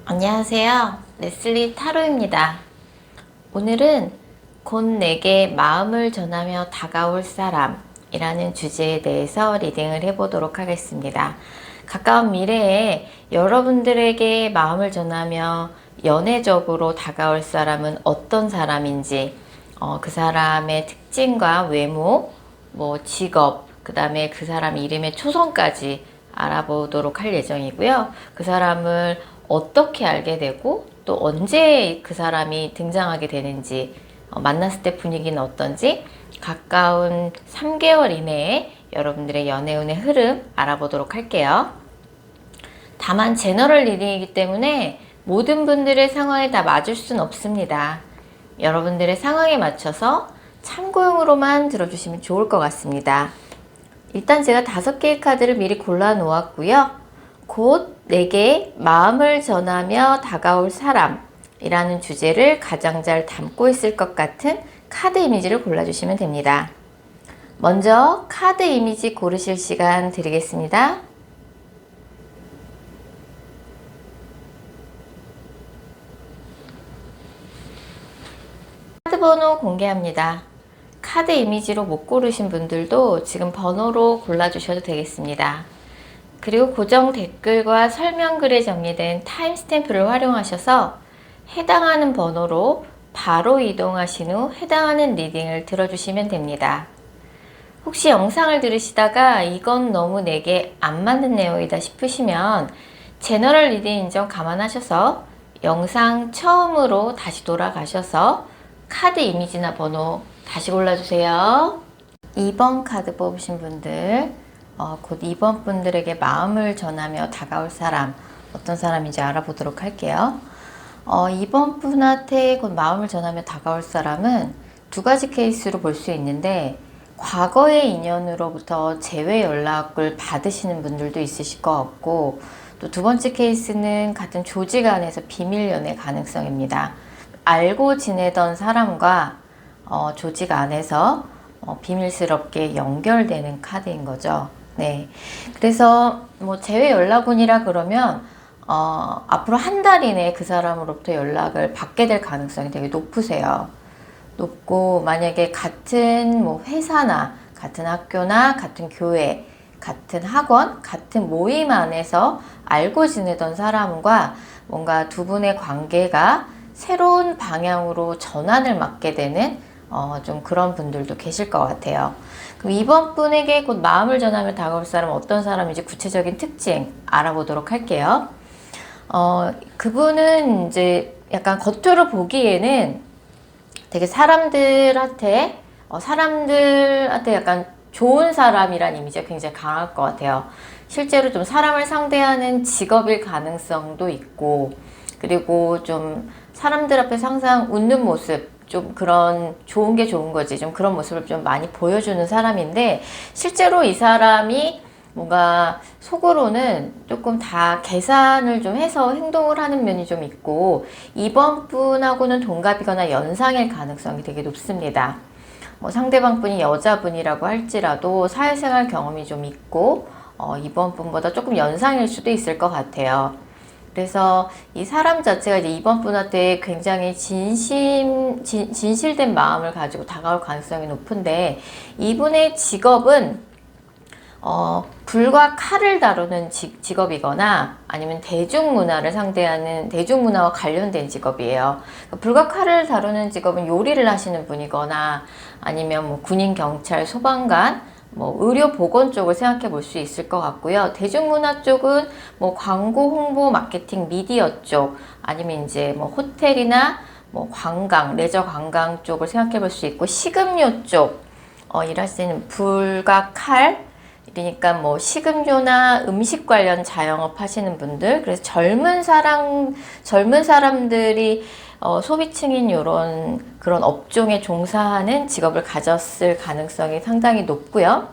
안녕하세요. 레슬리 타로입니다. 오늘은 곧 내게 마음을 전하며 다가올 사람이라는 주제에 대해서 리딩을 해보도록 하겠습니다. 가까운 미래에 여러분들에게 마음을 전하며 연애적으로 다가올 사람은 어떤 사람인지, 그 사람의 특징과 외모, 직업, 그 다음에 그 사람 이름의 초성까지 알아보도록 할 예정이고요. 그 사람을 어떻게 알게 되고 또 언제 그 사람이 등장하게 되는지, 만났을 때 분위기는 어떤지 가까운 3개월 이내에 여러분들의 연애운의 흐름 알아보도록 할게요. 다만 제너럴 리딩이기 때문에 모든 분들의 상황에 다 맞을 수는 없습니다. 여러분들의 상황에 맞춰서 참고용으로만 들어주시면 좋을 것 같습니다. 일단 제가 5개의 카드를 미리 골라 놓았고요. 곧 내게 마음을 전하며 다가올 사람이라는 주제를 가장 잘 담고 있을 것 같은 카드 이미지를 골라주시면 됩니다. 먼저 카드 이미지 고르실 시간 드리겠습니다. 카드 번호 공개합니다. 카드 이미지로 못 고르신 분들도 지금 번호로 골라주셔도 되겠습니다. 그리고 고정 댓글과 설명글에 정리된 타임스탬프를 활용하셔서 해당하는 번호로 바로 이동하신 후 해당하는 리딩을 들어주시면 됩니다. 혹시 영상을 들으시다가 이건 너무 내게 안 맞는 내용이다 싶으시면 제너럴 리딩 인정 감안하셔서 영상 처음으로 다시 돌아가셔서 카드 이미지나 번호 다시 골라주세요. 2번 카드 뽑으신 분들, 곧 2번 분들에게 마음을 전하며 다가올 사람, 어떤 사람인지 알아보도록 할게요. 2번 분한테 곧 마음을 전하며 다가올 사람은 두 가지 케이스로 볼 수 있는데, 과거의 인연으로부터 재회 연락을 받으시는 분들도 있으실 것 같고, 또 두 번째 케이스는 같은 조직 안에서 비밀 연애 가능성입니다. 알고 지내던 사람과 조직 안에서 비밀스럽게 연결되는 카드인 거죠. 네. 그래서 재회 연락운이라 그러면 앞으로 한 달 이내에 그 사람으로부터 연락을 받게 될 가능성이 되게 높으세요. 높고, 만약에 같은 회사나 같은 학교나 같은 교회, 같은 학원, 같은 모임 안에서 알고 지내던 사람과 뭔가 두 분의 관계가 새로운 방향으로 전환을 맞게 되는 좀 그런 분들도 계실 것 같아요. 그럼 이번 분에게 곧 마음을 전하며 다가올 사람은 어떤 사람인지 구체적인 특징 알아보도록 할게요. 그분은 이제 약간 겉으로 보기에는 되게 사람들한테 약간 좋은 사람이란 이미지가 굉장히 강할 것 같아요. 실제로 좀 사람을 상대하는 직업일 가능성도 있고, 그리고 좀 사람들 앞에서 항상 웃는 모습, 좀 그런 좋은 게 좋은 거지, 좀 그런 모습을 좀 많이 보여주는 사람인데, 실제로 이 사람이 뭔가 속으로는 조금 다 계산을 좀 해서 행동을 하는 면이 좀 있고, 이번 분하고는 동갑이거나 연상일 가능성이 되게 높습니다. 상대방 분이 여자분이라고 할지라도 사회생활 경험이 좀 있고, 이번 분보다 조금 연상일 수도 있을 것 같아요. 그래서 이 사람 자체가 이제 이번 분한테 굉장히 진실된 마음을 가지고 다가올 가능성이 높은데, 이분의 직업은 불과 칼을 다루는 직업이거나 아니면 대중문화를 상대하는, 대중문화와 관련된 직업이에요. 불과 칼을 다루는 직업은 요리를 하시는 분이거나 아니면 군인, 경찰, 소방관, 의료 보건 쪽을 생각해 볼 수 있을 것 같고요. 대중문화 쪽은 광고, 홍보, 마케팅, 미디어 쪽, 아니면 이제 호텔이나 관광, 레저 관광 쪽을 생각해 볼 수 있고, 식음료 쪽 일할 수 있는 불과 칼, 그러니까 식음료나 음식 관련 자영업 하시는 분들, 그래서 젊은 사람들이 소비층인 그런 업종에 종사하는 직업을 가졌을 가능성이 상당히 높고요.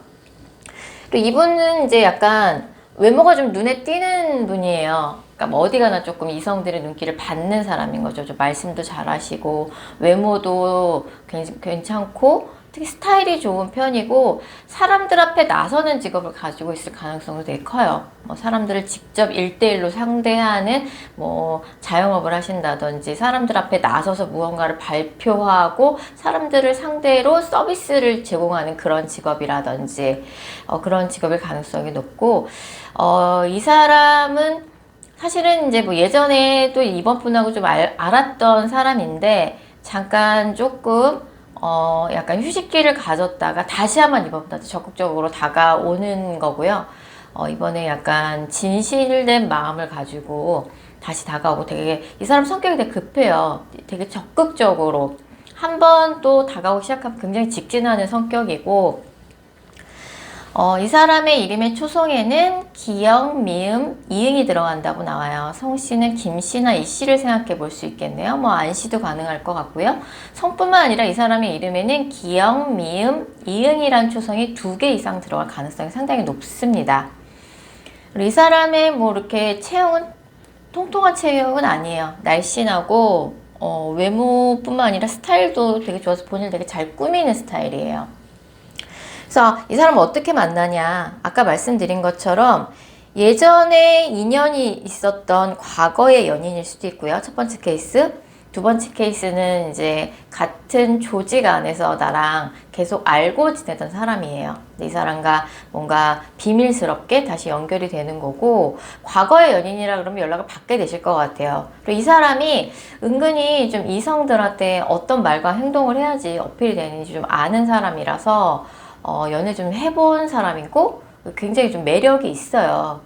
그리고 이분은 이제 약간 외모가 좀 눈에 띄는 분이에요. 그러니까 어디 가나 조금 이성들의 눈길을 받는 사람인 거죠. 좀 말씀도 잘하시고 외모도 괜찮고, 특히 스타일이 좋은 편이고 사람들 앞에 나서는 직업을 가지고 있을 가능성도 되게 커요. 뭐 사람들을 직접 1대1로 상대하는 뭐 자영업을 하신다든지 사람들 앞에 나서서 무언가를 발표하고 사람들을 상대로 서비스를 제공하는 그런 직업이라든지 그런 직업일 가능성이 높고 이 사람은 사실은 이제 뭐 예전에도 이번 분하고 좀 알았던 사람인데 잠깐 조금 약간 휴식기를 가졌다가 다시 한번 이번 분한테 적극적으로 다가오는 거고요. 이번에 약간 진실된 마음을 가지고 다시 다가오고 되게 이 사람 성격이 되게 급해요. 되게 적극적으로 한 번 또 다가오기 시작하면 굉장히 직진하는 성격이고 이 사람의 이름의 초성에는 기역, 미음, 이응이 들어간다고 나와요. 성씨는 김씨나 이씨를 생각해 볼 수 있겠네요. 뭐 안씨도 가능할 것 같고요. 성뿐만 아니라 이 사람의 이름에는 기역, 미음, 이응이란 초성이 2개 이상 들어갈 가능성이 상당히 높습니다. 그리고 이 사람의 뭐 이렇게 체형은 통통한 체형은 아니에요. 날씬하고 외모뿐만 아니라 스타일도 되게 좋아서 본인을 되게 잘 꾸미는 스타일이에요. 그래서 이 사람을 어떻게 만나냐? 아까 말씀드린 것처럼 예전에 인연이 있었던 과거의 연인일 수도 있고요. 첫 번째 케이스. 두 번째 케이스는 이제 같은 조직 안에서 나랑 계속 알고 지내던 사람이에요. 이 사람과 뭔가 비밀스럽게 다시 연결이 되는 거고 과거의 연인이라 그러면 연락을 받게 되실 것 같아요. 그리고 이 사람이 은근히 좀 이성들한테 어떤 말과 행동을 해야지 어필이 되는지 좀 아는 사람이라서 연애 좀 해본 사람이고 굉장히 좀 매력이 있어요.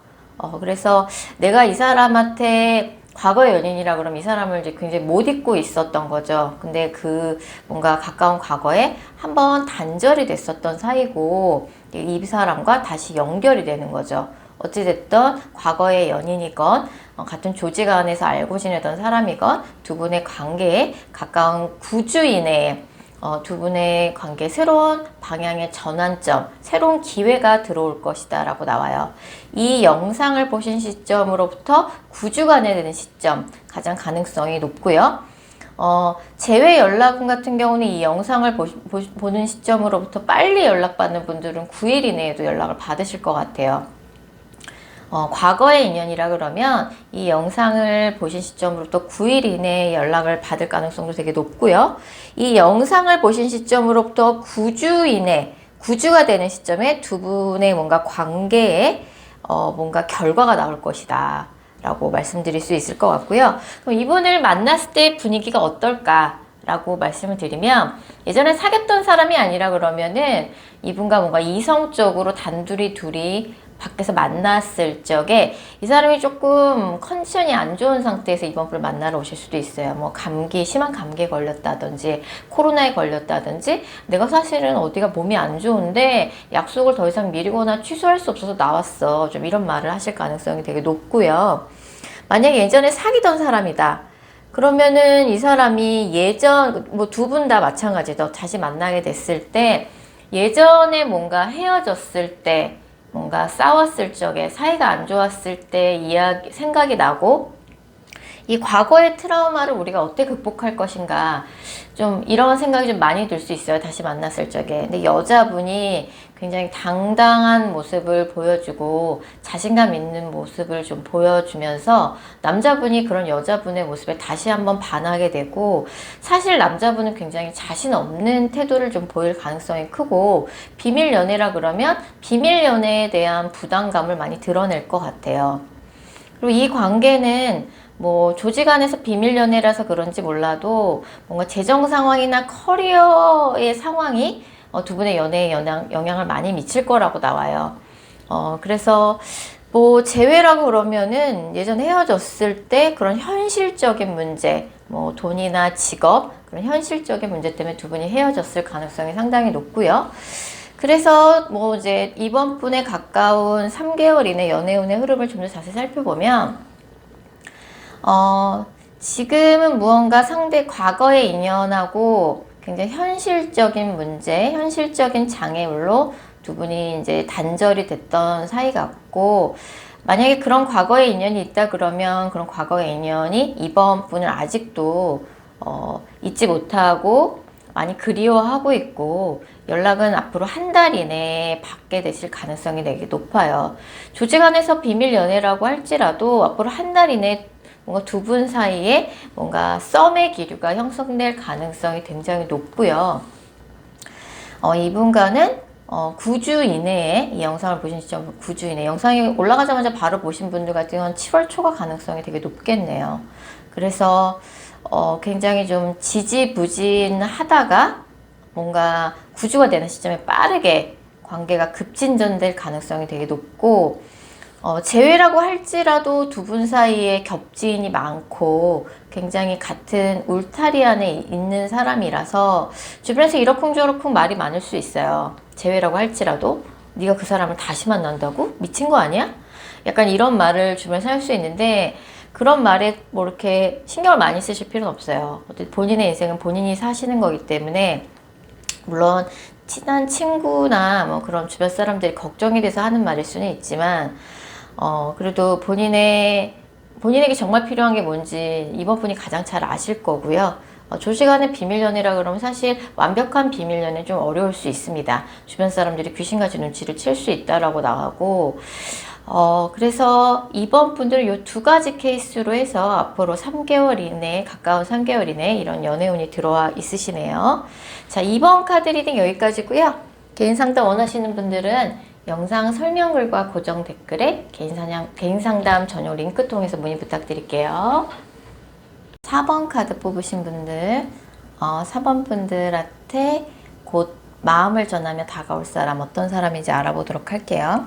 그래서 내가 이 사람한테 과거의 연인이라 그러면 이 사람을 이제 굉장히 못 잊고 있었던 거죠. 근데 그 뭔가 가까운 과거에 한번 단절이 됐었던 사이고 이 사람과 다시 연결이 되는 거죠. 어찌됐든 과거의 연인이건 같은 조직 안에서 알고 지내던 사람이건 두 분의 관계에 가까운 9주 이내에 두 분의 관계 새로운 방향의 전환점, 새로운 기회가 들어올 것이다 라고 나와요. 이 영상을 보신 시점으로부터 9주간에 되는 시점 가장 가능성이 높고요. 재회 연락운 같은 경우는 이 영상을 보는 시점으로부터 빨리 연락받는 분들은 9일 이내에도 연락을 받으실 것 같아요. 과거의 인연이라 그러면 이 영상을 보신 시점으로부터 9일 이내에 연락을 받을 가능성도 되게 높고요. 이 영상을 보신 시점으로부터 9주 이내, 9주가 되는 시점에 두 분의 뭔가 관계에 뭔가 결과가 나올 것이다 라고 말씀드릴 수 있을 것 같고요. 그럼 이분을 만났을 때 분위기가 어떨까? 라고 말씀을 드리면 예전에 사귀었던 사람이 아니라 그러면은 이분과 뭔가 이성적으로 단둘이 둘이 밖에서 만났을 적에 이 사람이 조금 컨디션이 안 좋은 상태에서 이번 분을 만나러 오실 수도 있어요. 뭐 심한 감기에 걸렸다든지 코로나에 걸렸다든지 내가 사실은 어디가 몸이 안 좋은데 약속을 더 이상 미루거나 취소할 수 없어서 나왔어. 좀 이런 말을 하실 가능성이 되게 높고요. 만약에 예전에 사귀던 사람이다. 그러면은 이 사람이 뭐 두 분 다 마찬가지죠. 다시 만나게 됐을 때 예전에 뭔가 헤어졌을 때 뭔가 싸웠을 적에 사이가 안 좋았을 때 생각이 나고 이 과거의 트라우마를 우리가 어떻게 극복할 것인가 좀 이런 생각이 좀 많이 들 수 있어요. 다시 만났을 적에. 근데 여자분이 굉장히 당당한 모습을 보여주고 자신감 있는 모습을 좀 보여주면서 남자분이 그런 여자분의 모습에 다시 한번 반하게 되고 사실 남자분은 굉장히 자신 없는 태도를 좀 보일 가능성이 크고 비밀 연애라 그러면 비밀 연애에 대한 부담감을 많이 드러낼 것 같아요. 그리고 이 관계는 뭐 조직 안에서 비밀 연애라서 그런지 몰라도 뭔가 재정 상황이나 커리어의 상황이 두 분의 연애에 영향을 많이 미칠 거라고 나와요. 그래서 뭐 재회라고 그러면은 예전에 헤어졌을 때 그런 현실적인 문제, 뭐 돈이나 직업 그런 현실적인 문제 때문에 두 분이 헤어졌을 가능성이 상당히 높고요. 그래서 뭐 이제 이번 분에 가까운 3개월 이내 연애운의 흐름을 좀 더 자세히 살펴보면 지금은 무언가 과거의 인연하고 굉장히 현실적인 문제, 현실적인 장애물로 두 분이 이제 단절이 됐던 사이 같고, 만약에 그런 과거의 인연이 있다 그러면 그런 과거의 인연이 이번 분을 아직도 잊지 못하고 많이 그리워하고 있고 연락은 앞으로 한 달 이내에 받게 되실 가능성이 되게 높아요. 조직 안에서 비밀 연애라고 할지라도 앞으로 한 달 이내에 뭔가 두 분 사이에 뭔가 썸의 기류가 형성될 가능성이 굉장히 높고요. 이분과는 9주 이내에 이 영상을 보신 시점 9주 이내 영상이 올라가자마자 바로 보신 분들 같은 경우는 7월 초가 가능성이 되게 높겠네요. 그래서 굉장히 좀 지지부진하다가 뭔가 9주가 되는 시점에 빠르게 관계가 급진전될 가능성이 되게 높고 재회라고 할지라도 두 분 사이에 겹지인이 많고 굉장히 같은 울타리 안에 있는 사람이라서 주변에서 이러쿵저러쿵 말이 많을 수 있어요. 재회라고 할지라도 네가 그 사람을 다시 만난다고? 미친 거 아니야? 약간 이런 말을 주변에서 할 수 있는데 그런 말에 뭐 이렇게 신경을 많이 쓰실 필요는 없어요. 본인의 인생은 본인이 사시는 거기 때문에 물론 친한 친구나 뭐 그런 주변 사람들이 걱정이 돼서 하는 말일 수는 있지만 그래도 본인에게 정말 필요한 게 뭔지 이번 분이 가장 잘 아실 거고요. 조직 안의 비밀 연애라 그러면 사실 완벽한 비밀 연애는 좀 어려울 수 있습니다. 주변 사람들이 귀신같이 눈치를 챌 수 있다라고 나가고 그래서 이번 분들은 이 두 가지 케이스로 해서 앞으로 3개월 이내에 가까운 3개월 이내에 이런 연애운이 들어와 있으시네요. 자, 이번 카드 리딩 여기까지고요. 개인 상담 원하시는 분들은 영상 설명글과 고정 댓글에 개인 상담 전용 링크 통해서 문의 부탁드릴게요. 4번 카드 뽑으신 분들 4번 분들한테 곧 마음을 전하며 다가올 사람 어떤 사람인지 알아보도록 할게요.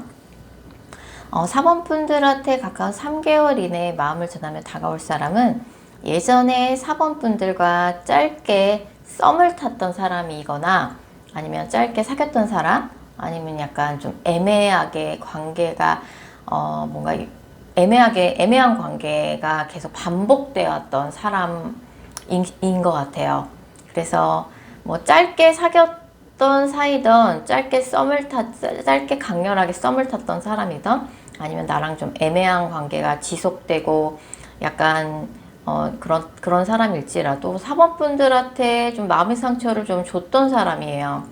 4번 분들한테 가까운 3개월 이내에 마음을 전하며 다가올 사람은 예전에 4번 분들과 짧게 썸을 탔던 사람이거나 아니면 짧게 사귀었던 사람 아니면 약간 좀 애매하게 관계가 뭔가 애매한 관계가 계속 반복되어 왔던 사람인 것 같아요. 그래서 뭐 짧게 사귀었던 사이든 짧게 강렬하게 썸을 탔던 사람이든 아니면 나랑 좀 애매한 관계가 지속되고 약간 그런 사람일지라도 4번 분들한테 좀 마음의 상처를 좀 줬던 사람이에요.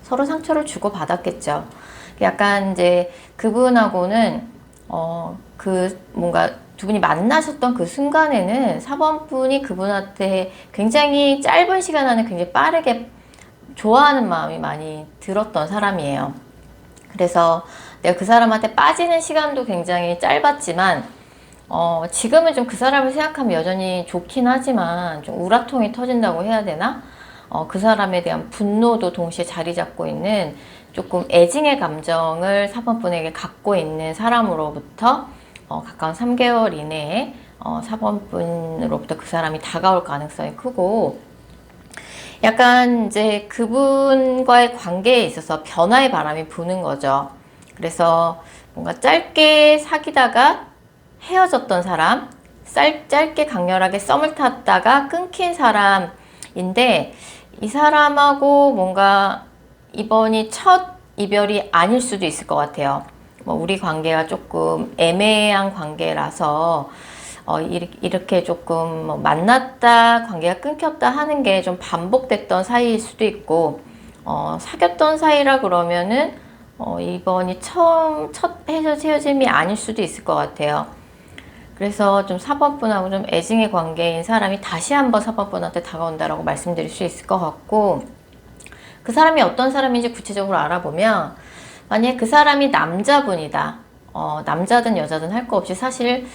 서로 상처를 주고 받았겠죠. 약간 이제 그분하고는 뭔가 두 분이 만나셨던 그 순간에는 4번 분이 그분한테 굉장히 짧은 시간 안에 굉장히 빠르게 좋아하는 마음이 많이 들었던 사람이에요. 그래서 내가 그 사람한테 빠지는 시간도 굉장히 짧았지만 지금은 좀 그 사람을 생각하면 여전히 좋긴 하지만 좀 우라통이 터진다고 해야 되나? 그 사람에 대한 분노도 동시에 자리 잡고 있는 조금 애증의 감정을 4번 분에게 갖고 있는 사람으로부터 가까운 3개월 이내에 4번 분으로부터 그 사람이 다가올 가능성이 크고 약간 이제 그분과의 관계에 있어서 변화의 바람이 부는 거죠. 그래서 뭔가 짧게 사귀다가 헤어졌던 사람, 짧게 강렬하게 썸을 탔다가 끊긴 사람인데 이 사람하고 뭔가 이번이 첫 이별이 아닐 수도 있을 것 같아요. 뭐 우리 관계가 조금 애매한 관계라서 이렇게 조금 뭐 만났다 관계가 끊겼다 하는 게 좀 반복됐던 사이일 수도 있고 사귀었던 사이라 그러면은 이번이 첫 헤어짐이 아닐 수도 있을 것 같아요. 그래서 좀 4번 분하고 좀 애증의 관계인 사람이 다시 한번 4번 분한테 다가온다라고 말씀드릴 수 있을 것 같고 그 사람이 어떤 사람인지 구체적으로 알아보면 만약에 그 사람이 남자분이다. 남자든 여자든 할 거 없이 사실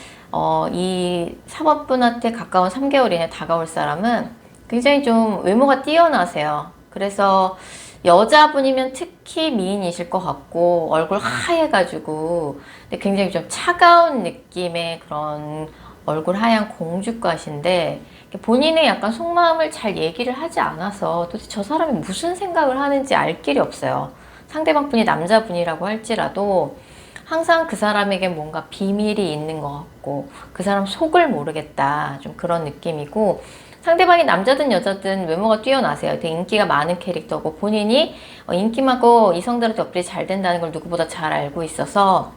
이 4번 분한테 가까운 3개월 이내 다가올 사람은 굉장히 좀 외모가 뛰어나세요. 그래서 여자분이면 특히 미인이실 것 같고 얼굴 하얘가지고 근데 굉장히 좀 차가운 느낌의 그런 얼굴 하얀 공주과신데 본인의 약간 속마음을 잘 얘기를 하지 않아서 도대체 저 사람이 무슨 생각을 하는지 알 길이 없어요. 상대방 분이 남자분이라고 할지라도 항상 그 사람에게 뭔가 비밀이 있는 것 같고 그 사람 속을 모르겠다 좀 그런 느낌이고 상대방이 남자든 여자든 외모가 뛰어나세요. 되게 인기가 많은 캐릭터고 본인이 인기 많고 이성들한테 어필이 잘 된다는 걸 누구보다 잘 알고 있어서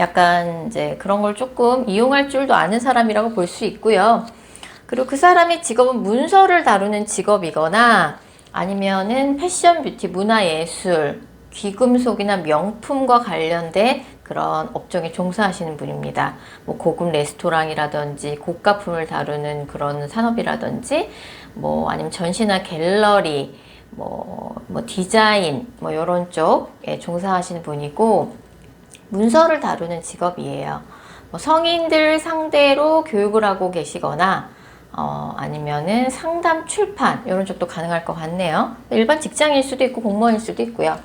약간 이제 그런 걸 조금 이용할 줄도 아는 사람이라고 볼 수 있고요. 그리고 그 사람의 직업은 문서를 다루는 직업이거나 아니면은 패션, 뷰티, 문화예술, 귀금속이나 명품과 관련된 그런 업종에 종사하시는 분입니다. 뭐 고급 레스토랑이라든지 고가품을 다루는 그런 산업이라든지 뭐 아니면 전시나 갤러리, 뭐 디자인 뭐 이런 쪽에 종사하시는 분이고 문서를 다루는 직업이에요. 뭐 성인들 상대로 교육을 하고 계시거나 아니면은 상담 출판 이런 쪽도 가능할 것 같네요. 일반 직장일 수도 있고 공무원일 수도 있고요.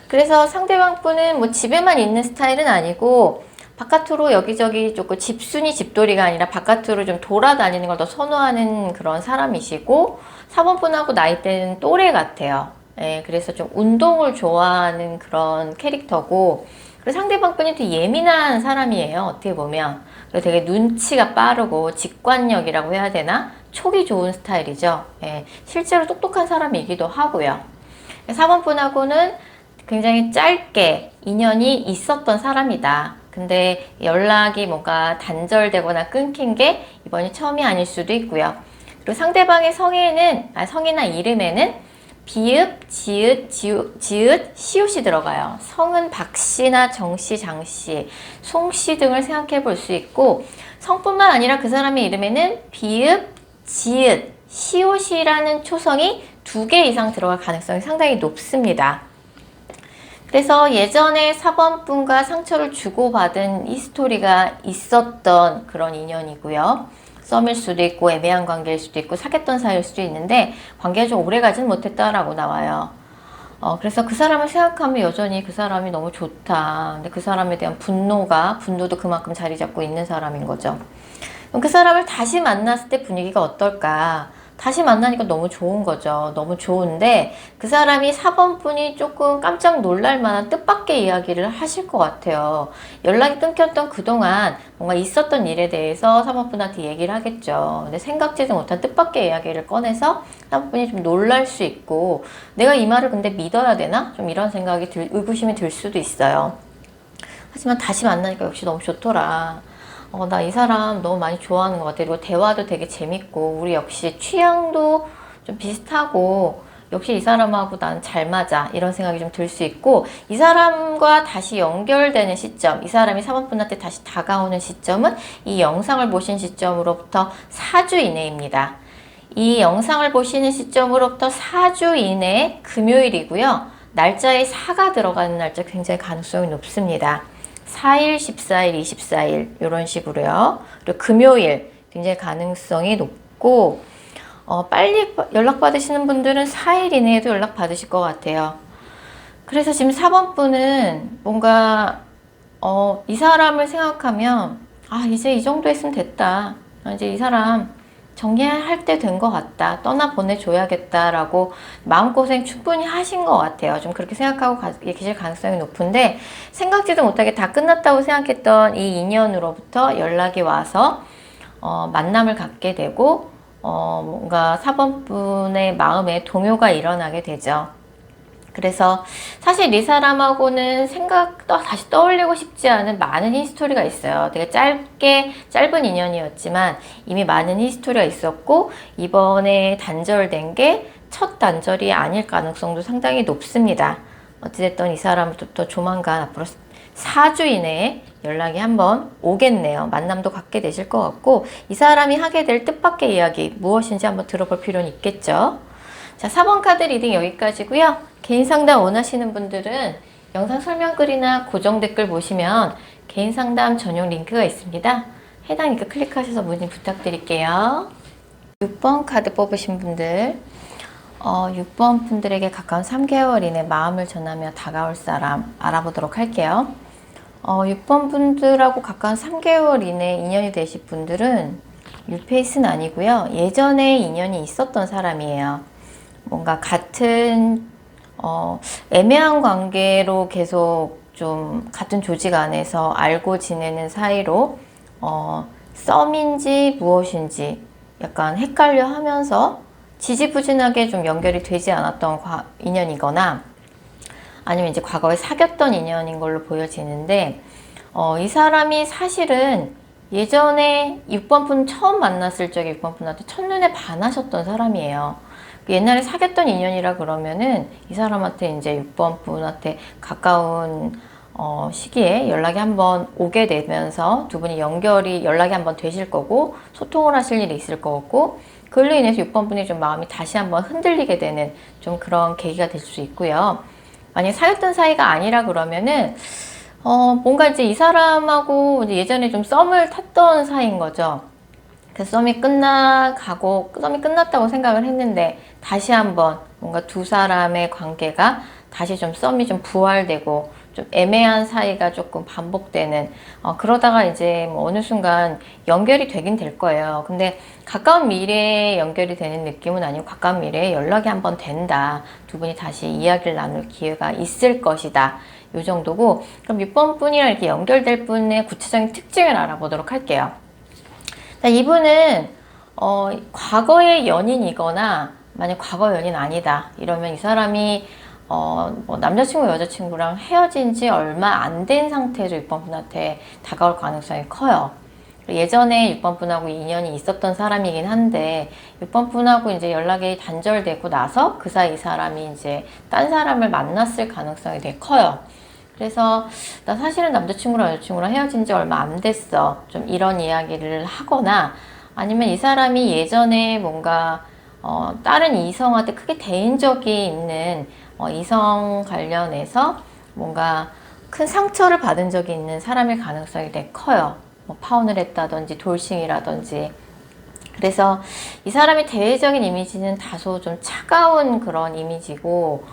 그래서 상대방 분은 뭐 집에만 있는 스타일은 아니고 바깥으로 여기저기 조금 집순이 집돌이가 아니라 바깥으로 좀 돌아다니는 걸 더 선호하는 그런 사람이시고 4번 분하고 나이대는 또래 같아요. 예, 그래서 좀 운동을 좋아하는 그런 캐릭터고 그리고 상대방 분이 되게 예민한 사람이에요. 어떻게 보면. 그리고 되게 눈치가 빠르고 직관력이라고 해야 되나? 촉이 좋은 스타일이죠. 예, 실제로 똑똑한 사람이기도 하고요. 4번 분하고는 굉장히 짧게 인연이 있었던 사람이다. 근데 연락이 뭔가 단절되거나 끊긴 게 이번이 처음이 아닐 수도 있고요. 그리고 상대방의 성이나 이름에는 비읍, 지읒, 지읒, 시옷이 들어가요. 성은 박씨나 정씨, 장씨, 송씨 등을 생각해 볼 수 있고 성뿐만 아니라 그 사람의 이름에는 비읍, 지읒, 시옷이라는 초성이 2개 이상 들어갈 가능성이 상당히 높습니다. 그래서 예전에 4번 분과 상처를 주고받은 히스토리가 있었던 그런 인연이고요. 썸일 수도 있고 애매한 관계일 수도 있고 사귀었던 사이일 수도 있는데 관계가 좀 오래 가진 못했다라고 나와요. 그래서 그 사람을 생각하면 여전히 그 사람이 너무 좋다. 근데 그 사람에 대한 분노도 그만큼 자리 잡고 있는 사람인 거죠. 그럼 그 사람을 다시 만났을 때 분위기가 어떨까? 다시 만나니까 너무 좋은 거죠. 너무 좋은데 그 사람이 4번 분이 조금 깜짝 놀랄 만한 뜻밖의 이야기를 하실 것 같아요. 연락이 끊겼던 그동안 뭔가 있었던 일에 대해서 4번 분한테 얘기를 하겠죠. 근데 생각지도 못한 뜻밖의 이야기를 꺼내서 4번 분이 좀 놀랄 수 있고 내가 이 말을 근데 믿어야 되나? 좀 이런 생각이 의구심이 들 수도 있어요. 하지만 다시 만나니까 역시 너무 좋더라. 나 이 사람 너무 많이 좋아하는 것 같아. 그리고 대화도 되게 재밌고, 우리 역시 취향도 좀 비슷하고, 역시 이 사람하고 난 잘 맞아. 이런 생각이 좀 들 수 있고, 이 사람과 다시 연결되는 시점, 이 사람이 4번 분한테 다시 다가오는 시점은 이 영상을 보신 시점으로부터 4주 이내입니다. 이 영상을 보시는 시점으로부터 4주 이내 금요일이고요. 날짜에 4가 들어가는 날짜 굉장히 가능성이 높습니다. 4일, 14일, 24일 이런 식으로요. 그리고 금요일 굉장히 가능성이 높고 빨리 연락받으시는 분들은 4일 이내에도 연락받으실 것 같아요. 그래서 지금 4번 분은 뭔가 이 사람을 생각하면 이제 이 정도 했으면 됐다. 이제 이 사람 정리할 때 된 것 같다. 떠나 보내줘야겠다라고 마음고생 충분히 하신 것 같아요. 좀 그렇게 생각하고 계실 가능성이 높은데 생각지도 못하게 다 끝났다고 생각했던 이 인연으로부터 연락이 와서 만남을 갖게 되고 뭔가 4번 분의 마음에 동요가 일어나게 되죠. 그래서 사실 이 사람하고는 다시 떠올리고 싶지 않은 많은 히스토리가 있어요. 되게 짧은 인연이었지만 이미 많은 히스토리가 있었고 이번에 단절된 게 첫 단절이 아닐 가능성도 상당히 높습니다. 어찌됐든 이 사람부터 조만간 앞으로 4주 이내에 연락이 한번 오겠네요. 만남도 갖게 되실 것 같고 이 사람이 하게 될 뜻밖의 이야기 무엇인지 한번 들어볼 필요는 있겠죠. 자, 4번 카드 리딩 여기까지고요. 개인 상담 원하시는 분들은 영상 설명글이나 고정 댓글 보시면 개인 상담 전용 링크가 있습니다. 해당 링크 클릭하셔서 문의 부탁드릴게요. 6번 카드 뽑으신 분들 6번 분들에게 가까운 3개월 이내 마음을 전하며 다가올 사람 알아보도록 할게요. 6번 분들하고 가까운 3개월 이내 인연이 되실 분들은 뉴페이스는 아니고요. 예전에 인연이 있었던 사람이에요. 뭔가 같은 애매한 관계로 계속 좀 같은 조직 안에서 알고 지내는 사이로 썸인지 무엇인지 약간 헷갈려 하면서 지지부진하게 좀 연결이 되지 않았던 인연이거나 아니면 이제 과거에 사귀었던 인연인 걸로 보여지는데 이 사람이 사실은 예전에 6번 분 처음 만났을 적에 6번 분한테 첫눈에 반하셨던 사람이에요. 옛날에 사귀었던 인연이라 그러면은 이 사람한테 이제 6번 분한테 가까운 시기에 연락이 한번 오게 되면서 두 분이 연락이 한번 되실 거고 소통을 하실 일이 있을 거고, 그걸로 인해서 6번 분이 좀 마음이 다시 한번 흔들리게 되는 좀 그런 계기가 될 수 있고요. 만약에 사귀었던 사이가 아니라 그러면은 뭔가 이제 이 사람하고 이제 예전에 좀 썸을 탔던 사이인 거죠. 그 썸이 끝났다고 생각을 했는데 다시 한번 뭔가 두 사람의 관계가 다시 좀 썸이 좀 부활되고 좀 애매한 사이가 조금 반복되는, 그러다가 이제 뭐 어느 순간 연결이 되긴 될 거예요. 근데 가까운 미래에 연결이 되는 느낌은 아니고 가까운 미래에 연락이 한번 된다. 두 분이 다시 이야기를 나눌 기회가 있을 것이다. 요 정도고, 그럼 6번 분이랑 이렇게 연결될 분의 구체적인 특징을 알아보도록 할게요. 자, 이분은 과거의 연인이거나 만약 과거 연인 아니다 이러면 이 사람이 뭐 남자친구 여자친구랑 헤어진 지 얼마 안 된 상태에서 6번 분한테 다가올 가능성이 커요. 예전에 6번 분하고 인연이 있었던 사람이긴 한데 6번 분하고 이제 연락이 단절되고 나서 그 사이 이 사람이 이제 딴 사람을 만났을 가능성이 되게 커요. 그래서 나 사실은 남자친구랑 여자친구랑 헤어진 지 얼마 안 됐어, 좀 이런 이야기를 하거나, 아니면 이 사람이 예전에 뭔가 다른 이성한테 크게 대인 적이 있는 이성 관련해서 뭔가 큰 상처를 받은 적이 있는 사람일 가능성이 되게 커요. 뭐 파혼을 했다든지 돌싱이라든지. 그래서 이 사람의 대외적인 이미지는 다소 좀 차가운 그런 이미지고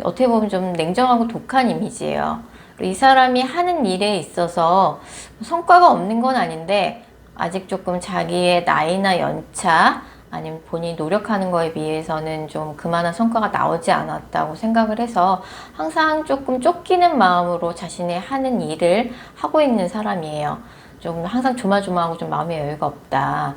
어떻게 보면 좀 냉정하고 독한 이미지예요. 이 사람이 하는 일에 있어서 성과가 없는 건 아닌데 아직 조금 자기의 나이나 연차 아니면 본인이 노력하는 거에 비해서는 좀 그만한 성과가 나오지 않았다고 생각을 해서 항상 조금 쫓기는 마음으로 자신의 하는 일을 하고 있는 사람이에요. 좀 항상 조마조마하고 좀 마음의 여유가 없다.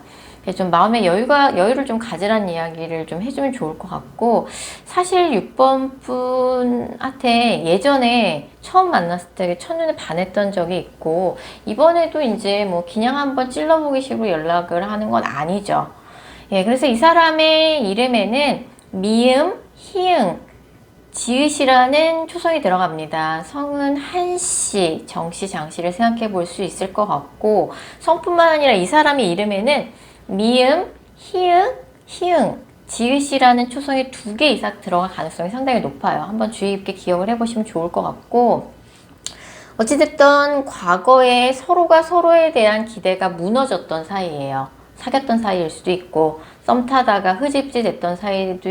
좀 마음의 여유를 좀 가지라는 이야기를 좀 해주면 좋을 것 같고, 사실 6번 분한테 예전에 처음 만났을 때 첫눈에 반했던 적이 있고, 이번에도 이제 뭐 그냥 한번 찔러보기 식으로 연락을 하는 건 아니죠. 예, 그래서 이 사람의 이름에는 미음, 희응, 지읒이라는 초성이 들어갑니다. 성은 한씨, 정씨, 장씨를 생각해 볼 수 있을 것 같고, 성뿐만 아니라 이 사람의 이름에는 미음, 희응, 희응, 지읒이라는 초성이 2개 이상 들어갈 가능성이 상당히 높아요. 한번 주의 깊게 기억을 해보시면 좋을 것 같고, 어찌됐든 과거에 서로가 서로에 대한 기대가 무너졌던 사이예요. 사귀었던 사이일 수도 있고 썸 타다가 흐지부지 됐던 사이일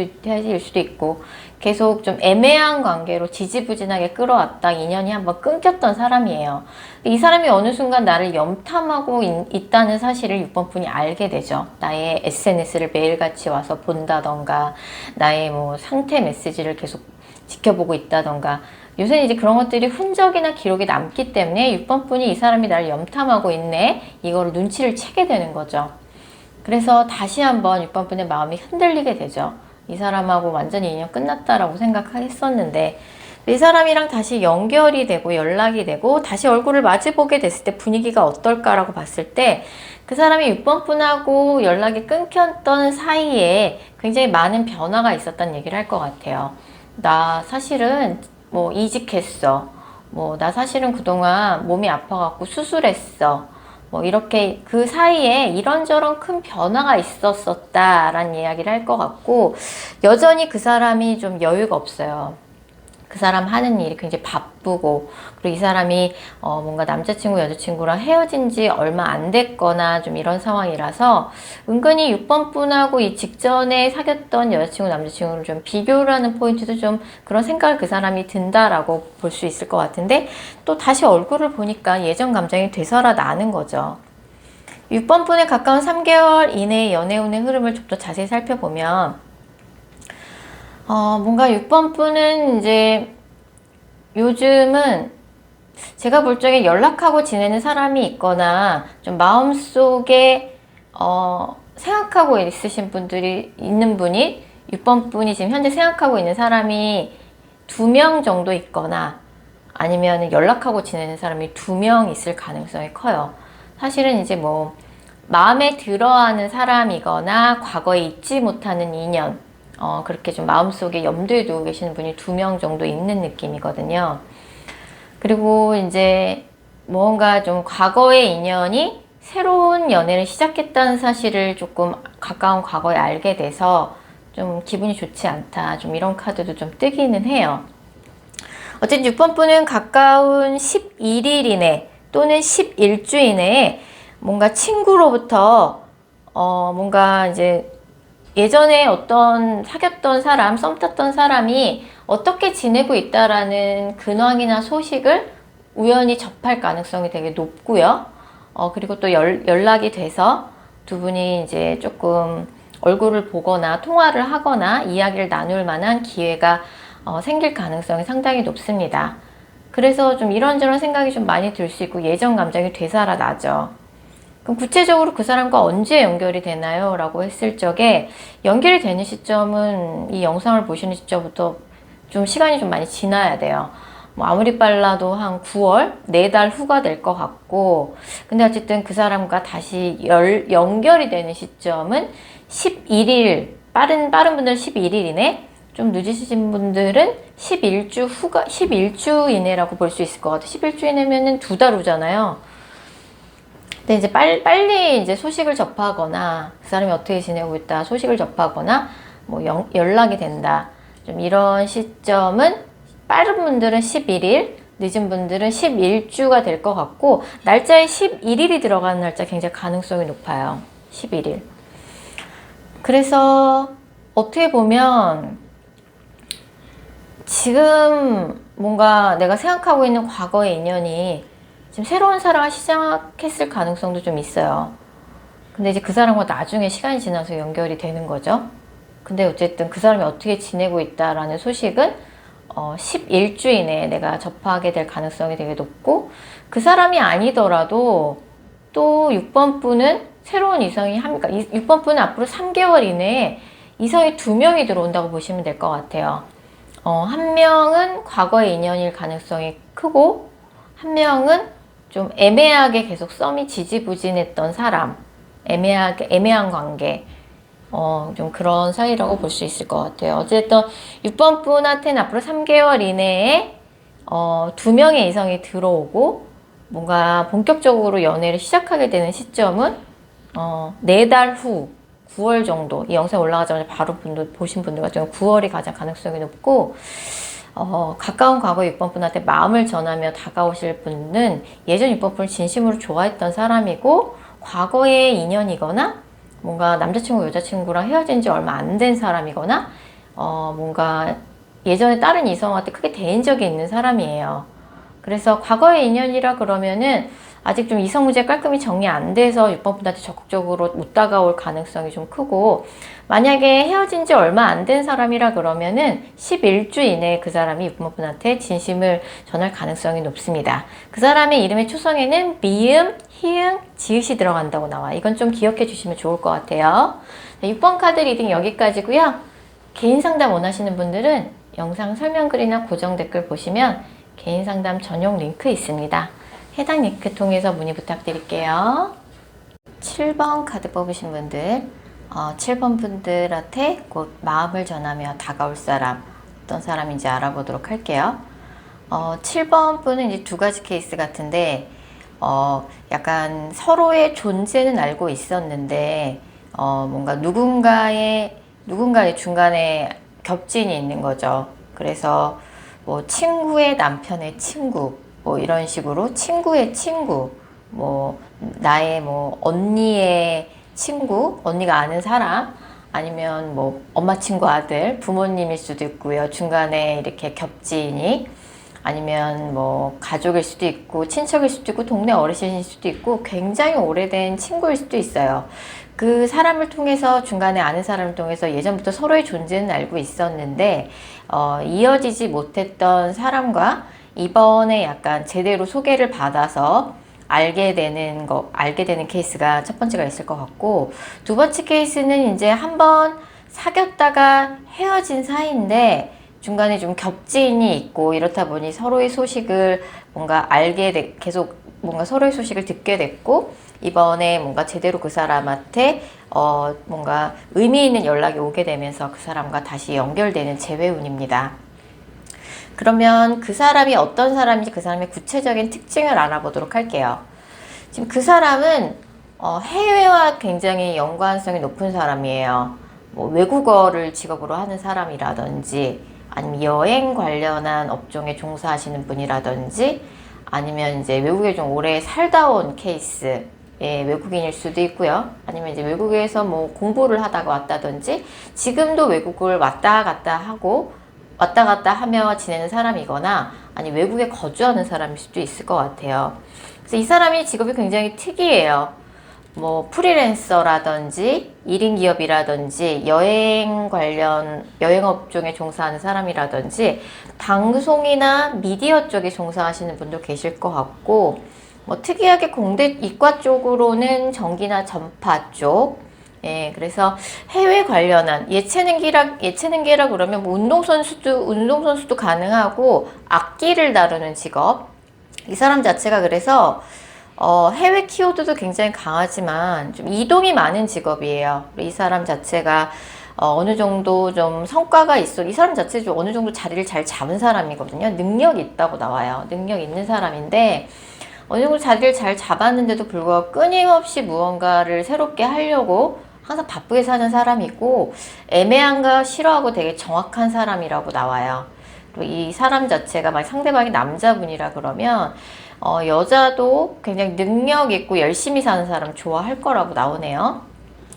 수도 있고 계속 좀 애매한 관계로 지지부진하게 끌어왔다 인연이 한번 끊겼던 사람이에요. 이 사람이 어느 순간 나를 염탐하고 있다는 사실을 6번 분이 알게 되죠. 나의 SNS를 매일같이 와서 본다던가 나의 뭐 상태 메시지를 계속 지켜보고 있다던가, 요새는 이제 그런 것들이 흔적이나 기록이 남기 때문에 6번 분이 이 사람이 나를 염탐하고 있네, 이거를 눈치를 채게 되는 거죠. 그래서 다시 한번 6번 분의 마음이 흔들리게 되죠. 이 사람하고 완전히 인연 끝났다라고 생각했었는데 이 사람이랑 다시 연결이 되고 연락이 되고 다시 얼굴을 마주보게 됐을 때 분위기가 어떨까라고 봤을 때 그 사람이 6번 분하고 연락이 끊겼던 사이에 굉장히 많은 변화가 있었다는 얘기를 할 것 같아요. 나 사실은 뭐 이직했어. 뭐 나 사실은 그동안 몸이 아파갖고 수술했어. 뭐 이렇게 그 사이에 이런저런 큰 변화가 있었었다라는 이야기를 할 것 같고, 여전히 그 사람이 좀 여유가 없어요. 그 사람 하는 일이 굉장히 바쁘고, 그리고 이 사람이 뭔가 남자친구 여자친구랑 헤어진 지 얼마 안 됐거나 좀 이런 상황이라서 은근히 6번 분하고 이 직전에 사귀었던 여자친구 남자친구를 좀 비교를 하는 포인트도 좀 그런 생각을 그 사람이 든다라고 볼 수 있을 것 같은데, 또 다시 얼굴을 보니까 예전 감정이 되살아 나는 거죠. 6번 분에 가까운 3개월 이내의 연애 운의 흐름을 좀 더 자세히 살펴보면 뭔가 6번 분은 이제 요즘은 제가 볼 적에 연락하고 지내는 사람이 있거나 좀 마음속에 생각하고 있으신 분들이 있는 분이 6번 분이 지금 현재 생각하고 있는 사람이 2명 정도 있거나 아니면 연락하고 지내는 사람이 2명 있을 가능성이 커요. 사실은 이제 뭐 마음에 들어하는 사람이거나 과거에 잊지 못하는 인연, 그렇게 좀 마음속에 염두에 두고 계시는 분이 2명 정도 있는 느낌이거든요. 그리고 이제 뭔가 좀 과거의 인연이 새로운 연애를 시작했다는 사실을 조금 가까운 과거에 알게 돼서 좀 기분이 좋지 않다. 좀 이런 카드도 좀 뜨기는 해요. 어쨌든 6번 분은 가까운 11일 이내 또는 11주 이내에 뭔가 친구로부터 뭔가 이제 예전에 어떤 사귀었던 사람, 썸 탔던 사람이 어떻게 지내고 있다라는 근황이나 소식을 우연히 접할 가능성이 되게 높고요. 그리고 또 연락이 돼서 두 분이 이제 조금 얼굴을 보거나 통화를 하거나 이야기를 나눌 만한 기회가 생길 가능성이 상당히 높습니다. 그래서 좀 이런저런 생각이 좀 많이 들 수 있고 예전 감정이 되살아나죠. 그럼 구체적으로 그 사람과 언제 연결이 되나요? 라고 했을 적에 연결이 되는 시점은 이 영상을 보시는 시점부터 좀 시간이 좀 많이 지나야 돼요. 뭐 아무리 빨라도 한 9월, 4달 후가 될 것 같고, 근데 어쨌든 그 사람과 다시 연결이 되는 시점은 11일, 빠른 분들은 11일 이내, 좀 늦으신 분들은 11주 이내라고 볼 수 있을 것 같아요. 11주 이내면은 2달 후잖아요. 근데 이제 빨리 이제 소식을 접하거나, 그 사람이 어떻게 지내고 있다 소식을 접하거나, 뭐 연락이 된다. 좀 이런 시점은 빠른 분들은 11일, 늦은 분들은 11주가 될 것 같고, 날짜에 11일이 들어가는 날짜 굉장히 가능성이 높아요. 11일. 그래서 어떻게 보면 지금 뭔가 내가 생각하고 있는 과거의 인연이 지금 새로운 사랑을 시작했을 가능성도 좀 있어요. 근데 이제 그 사람과 나중에 시간이 지나서 연결이 되는 거죠. 근데 어쨌든 그 사람이 어떻게 지내고 있다라는 소식은 11주 이내에 내가 접하게 될 가능성이 되게 높고, 그 사람이 아니더라도 또 6번 분은 새로운 이성이 그러니까 6번 분은 앞으로 3개월 이내에 이성이 2명이 들어온다고 보시면 될 것 같아요. 한 명은 과거의 인연일 가능성이 크고, 한 명은 좀 애매하게 계속 썸이 지지부진했던 사람, 애매한 관계, 좀 그런 사이라고 볼 수 있을 것 같아요. 어쨌든 6번 분한테는 앞으로 3개월 이내에 2명의 이성이 들어오고, 뭔가 본격적으로 연애를 시작하게 되는 시점은 4달 후 9월 정도. 이 영상 올라가자마자 바로 보신 분들 같은 경우 9월이 가장 가능성이 높고, 가까운 과거 6번 분한테 마음을 전하며 다가오실 분은 예전 6번 분을 진심으로 좋아했던 사람이고, 과거의 인연이거나 뭔가 남자친구 여자친구랑 헤어진 지 얼마 안 된 사람이거나 뭔가 예전에 다른 이성한테 크게 대인 적이 있는 사람이에요. 그래서 과거의 인연이라 그러면은 아직 좀 이성 문제 깔끔히 정리 안 돼서 6번 분한테 적극적으로 못 다가올 가능성이 좀 크고, 만약에 헤어진 지 얼마 안 된 사람이라 그러면은 11주 이내에 그 사람이 6번 분한테 진심을 전할 가능성이 높습니다. 그 사람의 이름의 초성에는 미음, 희응, 지읒이 들어간다고 나와. 이건 좀 기억해 주시면 좋을 것 같아요. 6번 카드 리딩 여기까지고요. 개인 상담 원하시는 분들은 영상 설명글이나 고정 댓글 보시면 개인 상담 전용 링크 있습니다. 해당 링크 통해서 문의 부탁드릴게요. 7번 카드 뽑으신 분들, 7번 분들한테 곧 마음을 전하며 다가올 사람, 어떤 사람인지 알아보도록 할게요. 7번 분은 이제 2가지 케이스 같은데, 약간 서로의 존재는 알고 있었는데, 뭔가 누군가의 중간에 겹진이 있는 거죠. 그래서 뭐 친구의 남편의 친구, 뭐 이런 식으로 친구의 친구, 뭐 나의 뭐 언니의 친구, 언니가 아는 사람, 아니면 뭐 엄마 친구 아들, 부모님일 수도 있고요. 중간에 이렇게 겹지인이, 아니면 뭐 가족일 수도 있고 친척일 수도 있고 동네 어르신일 수도 있고 굉장히 오래된 친구일 수도 있어요. 그 사람을 통해서, 중간에 아는 사람을 통해서 예전부터 서로의 존재는 알고 있었는데 이어지지 못했던 사람과 이번에 약간 제대로 소개를 받아서 알게 되는 케이스가 첫 번째가 있을 것 같고, 2번째 케이스는 이제 한번 사귀었다가 헤어진 사이인데 중간에 좀 겹지인이 있고, 이렇다 보니 서로의 소식을 뭔가 계속 뭔가 서로의 소식을 듣게 됐고, 이번에 뭔가 제대로 그 사람한테 뭔가 의미 있는 연락이 오게 되면서 그 사람과 다시 연결되는 재회운입니다. 그러면 그 사람이 어떤 사람인지 그 사람의 구체적인 특징을 알아보도록 할게요. 지금 그 사람은 해외와 굉장히 연관성이 높은 사람이에요. 뭐 외국어를 직업으로 하는 사람이라든지 아니면 여행 관련한 업종에 종사하시는 분이라든지 아니면 이제 외국에 좀 오래 살다 온 케이스 외국인일 수도 있고요. 아니면 이제 외국에서 뭐 공부를 하다가 왔다든지 지금도 외국을 왔다 갔다 하며 지내는 사람이거나 아니 외국에 거주하는 사람일 수도 있을 것 같아요. 그래서 이 사람이 직업이 굉장히 특이해요. 뭐 프리랜서라든지 1인 기업이라든지 여행 관련 여행 업종에 종사하는 사람이라든지 방송이나 미디어 쪽에 종사하시는 분도 계실 것 같고 뭐 특이하게 공대 이과 쪽으로는 전기나 전파 쪽 그래서 해외 관련한 예체능계라 그러면 뭐 운동선수도 가능하고 악기를 다루는 직업 이 사람 자체가 그래서 해외 키워드도 굉장히 강하지만 좀 이동이 많은 직업이에요. 이 사람 자체가 어느 정도 좀 성과가 있어. 이 사람 자체 좀 어느 정도 자리를 잘 잡은 사람이거든요. 능력이 있다고 나와요. 능력 있는 사람인데 어느 정도 자리를 잘 잡았는데도 불구하고 끊임없이 무언가를 새롭게 하려고 항상 바쁘게 사는 사람이고 애매한 거 싫어하고 되게 정확한 사람이라고 나와요. 그리고 이 사람 자체가 막 상대방이 남자분이라 그러면 여자도 굉장히 능력 있고 열심히 사는 사람 좋아할 거라고 나오네요.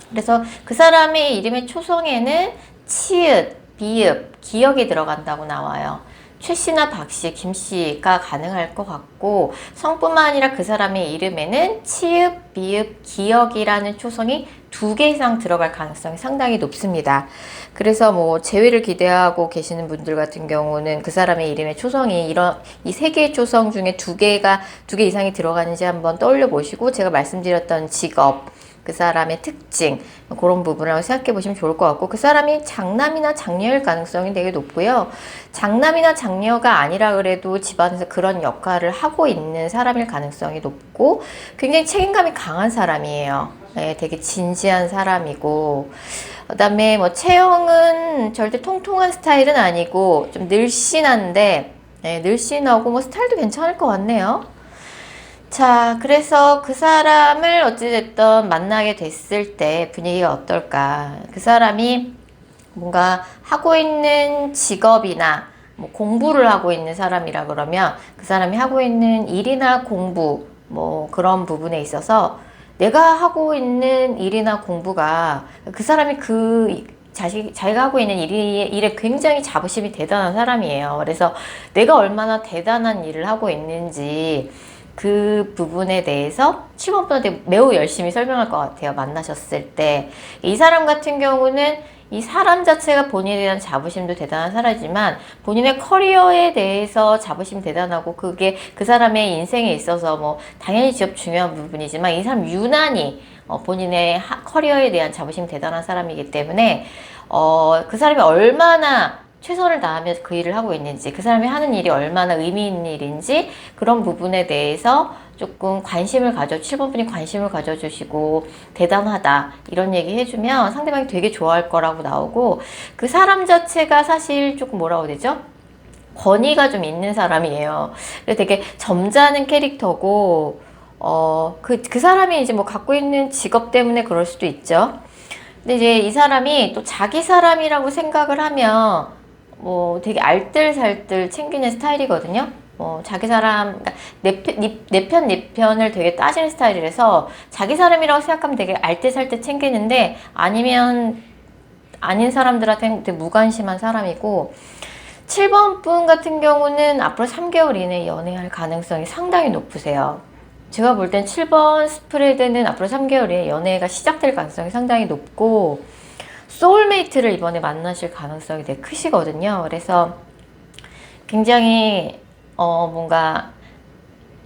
그래서 그 사람의 이름의 초성에는 치읓, 비읍, 기역이 들어간다고 나와요. 최씨나 박씨, 김씨가 가능할 것 같고 성뿐만 아니라 그 사람의 이름에는 치읓, 비읍, 기역이라는 초성이 2개 이상 들어갈 가능성이 상당히 높습니다. 그래서 뭐 재회를 기대하고 계시는 분들 같은 경우는 그 사람의 이름의 초성이 이 3개의 초성 중에 2개 이상이 들어가는지 한번 떠올려 보시고 제가 말씀드렸던 직업 그 사람의 특징 그런 부분을 생각해 보시면 좋을 것 같고 그 사람이 장남이나 장녀일 가능성이 되게 높고요. 장남이나 장녀가 아니라 그래도 집안에서 그런 역할을 하고 있는 사람일 가능성이 높고 굉장히 책임감이 강한 사람이에요. 되게 진지한 사람이고 그 다음에 뭐 체형은 절대 통통한 스타일은 아니고 좀 늘씬한데 늘씬하고 뭐 스타일도 괜찮을 것 같네요. 자, 그래서 그 사람을 어찌됐든 만나게 됐을 때 분위기가 어떨까? 그 사람이 뭔가 하고 있는 직업이나 뭐 공부를 하고 있는 사람이라 그러면 그 사람이 하고 있는 일이나 공부 뭐 그런 부분에 있어서 내가 하고 있는 일이나 공부가 그 사람이 자기가 하고 있는 일에 굉장히 자부심이 대단한 사람이에요. 그래서 내가 얼마나 대단한 일을 하고 있는지 그 부분에 대해서 팀원분한테 매우 열심히 설명할 것 같아요. 만나셨을 때. 이 사람 같은 경우는 이 사람 자체가 본인에 대한 자부심도 대단한 사람이지만 본인의 커리어에 대해서 자부심 대단하고 그게 그 사람의 인생에 있어서 뭐 당연히 직업 중요한 부분이지만 이 사람 유난히 본인의 커리어에 대한 자부심 대단한 사람이기 때문에 그 사람이 얼마나 최선을 다하면서 그 일을 하고 있는지 그 사람이 하는 일이 얼마나 의미 있는 일인지 그런 부분에 대해서 조금 7번 분이 관심을 가져주시고 대단하다 이런 얘기 해주면 상대방이 되게 좋아할 거라고 나오고 그 사람 자체가 사실 조금 뭐라고 해야 되죠? 권위가 좀 있는 사람이에요. 되게 점잖은 캐릭터고 그 사람이 이제 뭐 갖고 있는 직업 때문에 그럴 수도 있죠. 근데 이제 이 사람이 또 자기 사람이라고 생각을 하면 뭐 되게 알뜰살뜰 챙기는 스타일이거든요. 자기 사람, 내 편을 되게 따지는 스타일이라서 자기 사람이라고 생각하면 되게 알뜰살뜰 챙기는데 아니면 아닌 사람들한테 되게 무관심한 사람이고 7번 분 같은 경우는 앞으로 3개월 이내에 연애할 가능성이 상당히 높으세요. 제가 볼 땐 7번 스프레드는 앞으로 3개월 이내에 연애가 시작될 가능성이 상당히 높고 소울메이트를 이번에 만나실 가능성이 되게 크시거든요. 그래서 굉장히 뭔가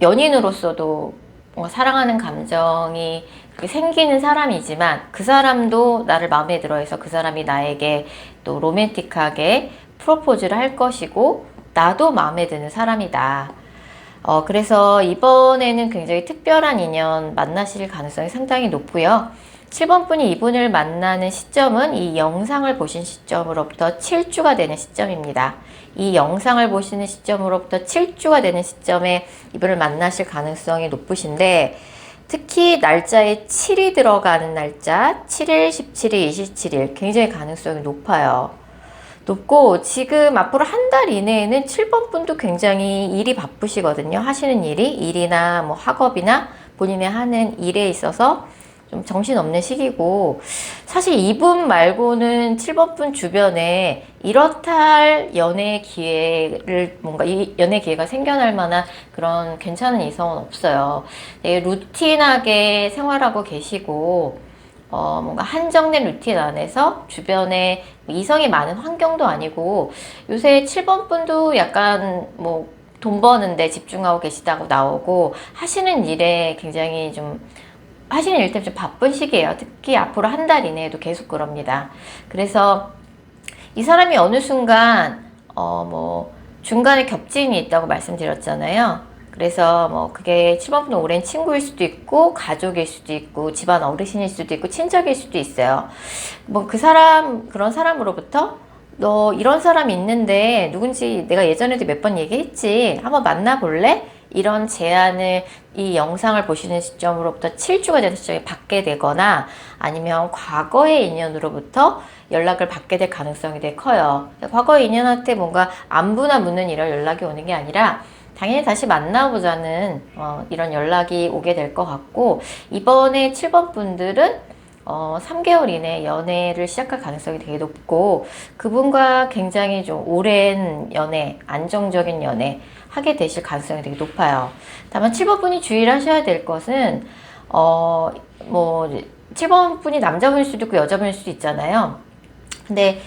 연인으로서도 뭔가 사랑하는 감정이 생기는 사람이지만 그 사람도 나를 마음에 들어해서 그 사람이 나에게 또 로맨틱하게 프로포즈를 할 것이고 나도 마음에 드는 사람이다. 그래서 이번에는 굉장히 특별한 인연 만나실 가능성이 상당히 높고요. 7번 분이 이분을 만나는 시점은 이 영상을 보신 시점으로부터 7주가 되는 시점입니다. 이 영상을 보시는 시점으로부터 7주가 되는 시점에 이분을 만나실 가능성이 높으신데, 특히 날짜에 7이 들어가는 날짜, 7일, 17일, 27일 굉장히 가능성이 높아요. 높고, 지금 앞으로 한 달 이내에는 7번 분도 굉장히 일이 바쁘시거든요. 하시는 일이나 뭐 학업이나 본인의 하는 일에 있어서 좀 정신없는 시기고, 사실 이분 말고는 7번 분 주변에 이렇다 할 연애 기회를, 뭔가 이 연애 기회가 생겨날 만한 그런 괜찮은 이성은 없어요. 되게 루틴하게 생활하고 계시고, 뭔가 한정된 루틴 안에서 주변에 이성이 많은 환경도 아니고, 요새 7번 분도 약간 뭐 돈 버는데 집중하고 계시다고 나오고, 하시는 일에 굉장히 좀 하시는 일 때문에 좀 바쁜 시기예요. 특히 앞으로 한 달 이내에도 계속 그럽니다. 그래서 이 사람이 어느 순간 뭐 중간에 겹침이 있다고 말씀드렸잖아요. 그래서 뭐 그게 7번 분은 오랜 친구일 수도 있고, 가족일 수도 있고, 집안 어르신일 수도 있고, 친척일 수도 있어요. 뭐 그 사람, 그런 사람으로부터 너 이런 사람이 있는데 누군지 내가 예전에도 몇 번 얘기했지, 한번 만나볼래? 이런 제안을 이 영상을 보시는 시점으로부터 7주가 되는 시점에 받게 되거나, 아니면 과거의 인연으로부터 연락을 받게 될 가능성이 되게 커요. 과거의 인연한테 뭔가 안부나 묻는 이런 연락이 오는 게 아니라 당연히 다시 만나보자는 이런 연락이 오게 될 것 같고, 이번에 7번 분들은 3개월 이내 연애를 시작할 가능성이 되게 높고, 그분과 굉장히 좀 오랜 연애, 안정적인 연애 하게 되실 가능성이 되게 높아요. 다만 7번 분이 주의를 하셔야 될 것은, 뭐 7번 분이 남자분일 수도 있고 여자분일 수도 있잖아요. 근데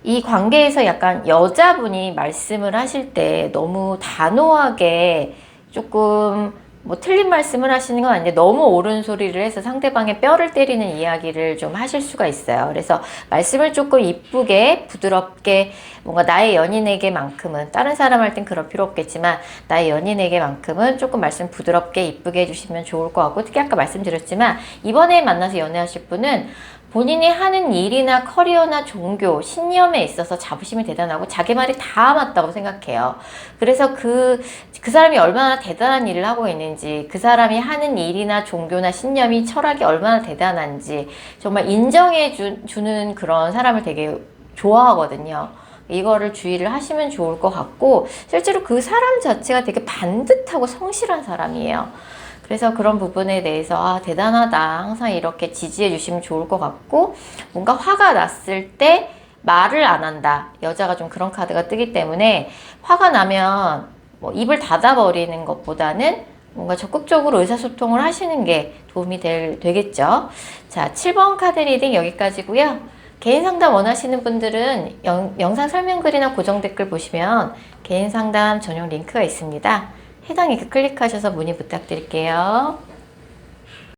이 관계에서 약간 여자분이 말씀을 하실 때 너무 단호하게 조금 뭐 틀린 말씀을 하시는 건 아닌데, 너무 옳은 소리를 해서 상대방의 뼈를 때리는 이야기를 좀 하실 수가 있어요. 그래서 말씀을 조금 이쁘게 부드럽게, 뭔가 나의 연인에게만큼은, 다른 사람 할 땐 그럴 필요 없겠지만 나의 연인에게만큼은 조금 말씀 부드럽게 이쁘게 해주시면 좋을 것 같고, 특히 아까 말씀드렸지만 이번에 만나서 연애하실 분은 본인이 하는 일이나 커리어나 종교, 신념에 있어서 자부심이 대단하고 자기 말이 다 맞다고 생각해요. 그래서 그 사람이 얼마나 대단한 일을 하고 있는지, 그 사람이 하는 일이나 종교나 신념이, 철학이 얼마나 대단한지 정말 인정해 주는 그런 사람을 되게 좋아하거든요. 이거를 주의를 하시면 좋을 것 같고, 실제로 그 사람 자체가 되게 반듯하고 성실한 사람이에요. 그래서 그런 부분에 대해서 대단하다, 항상 이렇게 지지해 주시면 좋을 것 같고, 뭔가 화가 났을 때 말을 안 한다, 여자가 좀 그런 카드가 뜨기 때문에 화가 나면 뭐 입을 닫아버리는 것보다는 뭔가 적극적으로 의사소통을 하시는 게 도움이 되겠죠. 자, 7번 카드 리딩 여기까지고요. 개인 상담 원하시는 분들은 영상 설명글이나 고정 댓글 보시면 개인 상담 전용 링크가 있습니다. 해당 링크 클릭하셔서 문의 부탁드릴게요.